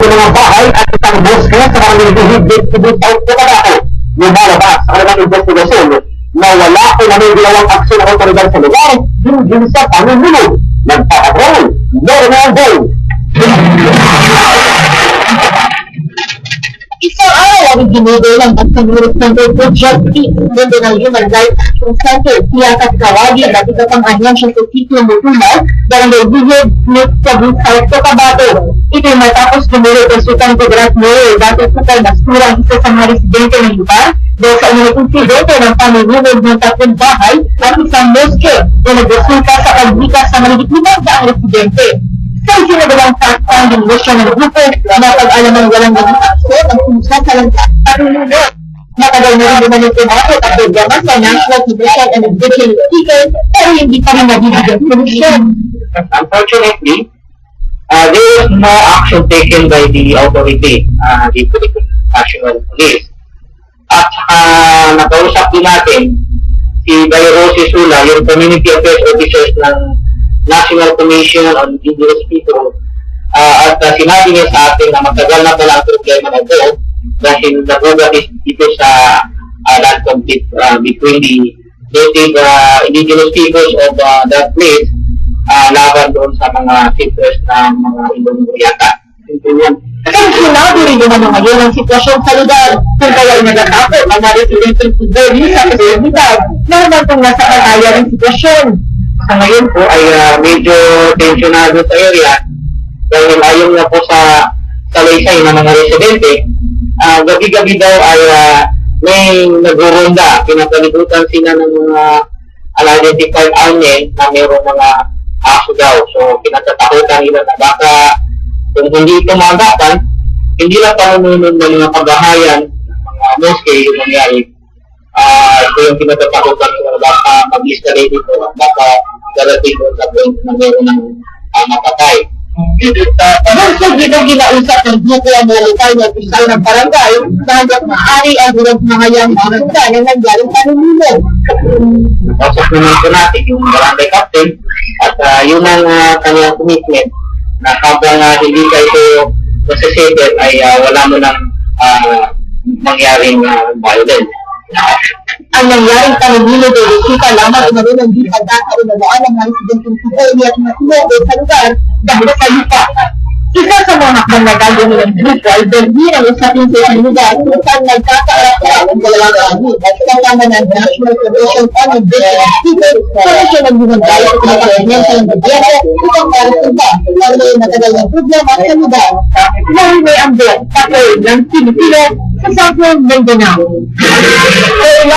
mga bahay at isang boske sa kanilang higit out na Tabaco. Lumalabas sa kanilang investigasyon na wala ko nangyayawang aksyon ng otoridad sa lugar hinggil sa panunulog. Nagpapatrol, Normal Gold. Isang araw ang ginigay ng Pagsangulit ng Project Peace ng Human Rights Action Center, Tiyakat Kawagi, at ito pang ahensya sa Sitio Mutumal, Barangay Bihid, Smith, Cebu, South Cotabato. Ito'y matapos dumulog ang Sultan Kudarat Mayor, dati sa kalbastura ang isa sa mga residente ng lugar, dahil sa unang insidente ng panunulog ng 3 bahay at isang moske na nagresulta sa pagbikas sa mahigit-500 residente. Sa isinagawang fact-finding mission ng grupo na pag-alamang walang naging aksyon ang kumusta sa lantas panunulog. Matagal na rin naman yung pinakot at programa sa National Commission and Indigenous Speakers pero hindi pa rin nabibigyan solusyon. Unfortunately, there was no action taken by the authority, the National Police. At saka nakausap din natin si Rosie Sula, yung Community Affairs Officers ng National Commission on Indigenous People, at sinabi niya sa atin na matagal na pala ang problema na ito dahil nagugat dito sa land conflict between the native indigenous peoples of that place laban doon sa mga settlers ng mga Ilonggo yata. Kasi sinabi rin naman ngayon ang sitwasyon sa lugar kung kaya nagkakapit ang mga residenteng Tidori sa kasunod na naman kung nasa kalaya ng sitwasyon. Sa ngayon po ay medyo tensionado sa area dahil ayon na po sa salaysay ng mga residente, gabi-gabi daw ay may nagurunda, pinapaligutan sila ng mga unidentified anye na mayroong mga aso daw. So pinatatakutan nila na baka kung hindi ito magapan, hindi lang panununod ng mga kabahayan ng mga moske yung nangyari. Ito yung pinatatakutan nila baka mag-escalate dito, baka darating doon sa point na meron ng mapatay. Doon sa ginausap ng grupo ang mga lokal na opisyal ng barangay na hanggang maaari ang ginagmahayang barangay na nangyaring panunulog. Pasok naman po natin yung barangay captain at yun ang kanyang commitment na habang hindi ka ito nasa-settle ay wala mo nang mangyaring violence. Ang nangyaring panunulog ay resulta lamang na rin ang di pagkakaunawaan ng mga residenteng Tidori at matulog sa lugar dahil sa lupa. Isa sa mga hakbang na gagawin ng grupo ay dalhin ang usapin sa isang lugar kung saan nagkakaarap ang dalawang kahit at kinalaman ng National Commission on Indigenous People para siya nagbibigay at pinapahimenta ng gobyerno upang marasunta ang may matagal ng problema sa lugar. Dahil may ambot, takoy ng Pilipino sa Southern Mindanao.